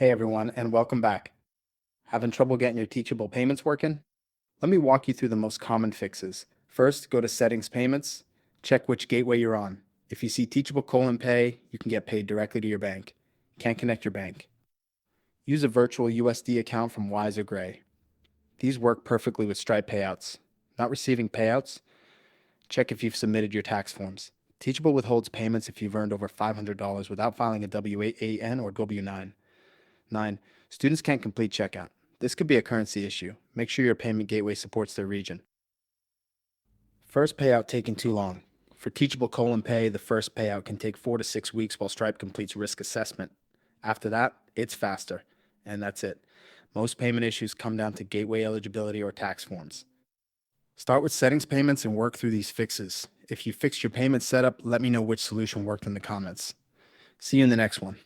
Hey everyone, and welcome back. Having trouble getting your Teachable payments working? Let me walk you through the most common fixes. First, go to Settings Payments, check which gateway you're on. If you see Teachable Pay, you can get paid directly to your bank. Can't connect your bank. Use a virtual USD account from Wise or Gray. These work perfectly with Stripe payouts. Not receiving payouts? Check if you've submitted your tax forms. Teachable withholds payments if you've earned over $500 without filing a W-8AN or W-9. 9. Students can't complete checkout. This could be a currency issue. Make sure your payment gateway supports their region. First payout taking too long. For Teachable Pay, the first payout can take 4 to 6 weeks while Stripe completes risk assessment. After that, it's faster. And that's it. Most payment issues come down to gateway eligibility or tax forms. Start with settings payments and work through these fixes. If you fixed your payment setup, let me know which solution worked in the comments. See you in the next one.